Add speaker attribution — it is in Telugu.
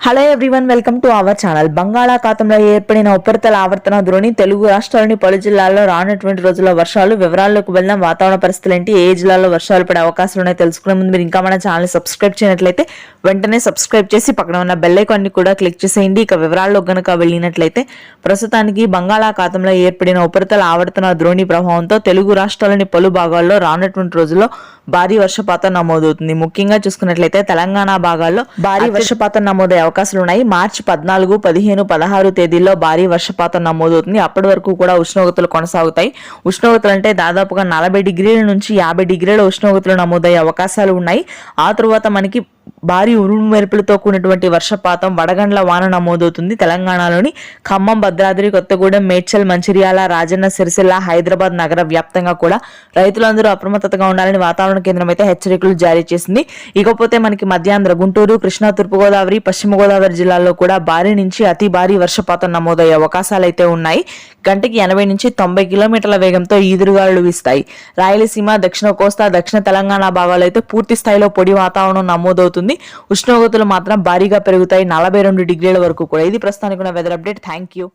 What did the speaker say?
Speaker 1: Hello everyone, welcome to our channel. బంగాళాఖాతంలో ఏర్పడిన ఉపరితల ఆవర్తన ద్రోణి తెలుగు రాష్ట్రాల్లోని పలు జిల్లాల్లో రానున్నటువంటి రోజుల్లో వర్షాలు. వివరాల్లోకి వెళ్ళిన వాతావరణ పరిస్థితులు ఏంటి, ఏ జిల్లాలో వర్షాలు పడే అవకాశాలు ఉన్నాయి తెలుసుకునే ముందు మీరు ఇంకా మన ఛానల్ సబ్స్క్రైబ్ చేయనట్లయితే వెంటనే సబ్స్క్రైబ్ చేసి పక్కన ఉన్న బెల్ ఐకాన్ ని కూడా క్లిక్ చేసేయండి. ఇక వివరాల్లో గనుక వెళ్ళినట్లయితే ప్రస్తుతానికి బంగాళాఖాతంలో ఏర్పడిన ఉపరితల ఆవర్తన ద్రోణి ప్రభావంతో తెలుగు రాష్ట్రాల్లోని పలు భాగాల్లో రానున్నటువంటి రోజుల్లో భారీ వర్షపాతం నమోదవుతుంది. ముఖ్యంగా చూసుకున్నట్లయితే తెలంగాణ భాగాల్లో భారీ వర్షపాతం నమోదయ్యే అవకాశాలు ఉన్నాయి. మార్చి 14, 15, 16 తేదీల్లో భారీ వర్షపాతం నమోదవుతుంది. అప్పటి వరకు కూడా ఉష్ణోగ్రతలు కొనసాగుతాయి. ఉష్ణోగ్రతలు అంటే దాదాపుగా 40 డిగ్రీల నుంచి 50 డిగ్రీల ఉష్ణోగ్రతలు నమోదయ్యే అవకాశాలు ఉన్నాయి. ఆ తర్వాత మనకి భారీ ఉరుము మెరుపులతో కూడినటువంటి వర్షపాతం, వడగండ్ల వాన నమోదవుతుంది. తెలంగాణలోని ఖమ్మం, భద్రాద్రి కొత్తగూడెం, మేడ్చల్, మంచిర్యాల, రాజన్న సిరిసిల్ల, హైదరాబాద్ నగర వ్యాప్తంగా కూడా రైతులందరూ అప్రమత్తతగా ఉండాలని వాతావరణ కేంద్రం అయితే హెచ్చరికలు జారీ చేసింది. ఇకపోతే మనకి మధ్యాంధ్ర, గుంటూరు, కృష్ణా, తూర్పుగోదావరి, పశ్చిమ గోదావరి జిల్లాల్లో కూడా భారీ నుంచి అతి భారీ వర్షపాతం నమోదయ్యే అవకాశాలు అయితే ఉన్నాయి. గంటకి 80 నుంచి 90 కిలోమీటర్ల వేగంతో ఈదురుగాలులు వీస్తాయి. రాయలసీమ, దక్షిణ కోస్తా, దక్షిణ తెలంగాణ భాగాల్లో అయితే పూర్తి స్థాయిలో పొడి వాతావరణం నమోదవుతుంది. ఉష్ణోగ్రతలు మాత్రం భారీగా పెరుగుతాయి, 42 డిగ్రీల వరకు కూడా. ఇది ప్రస్తుతానికి ఉన్న వెదర్ అప్డేట్. Thank you.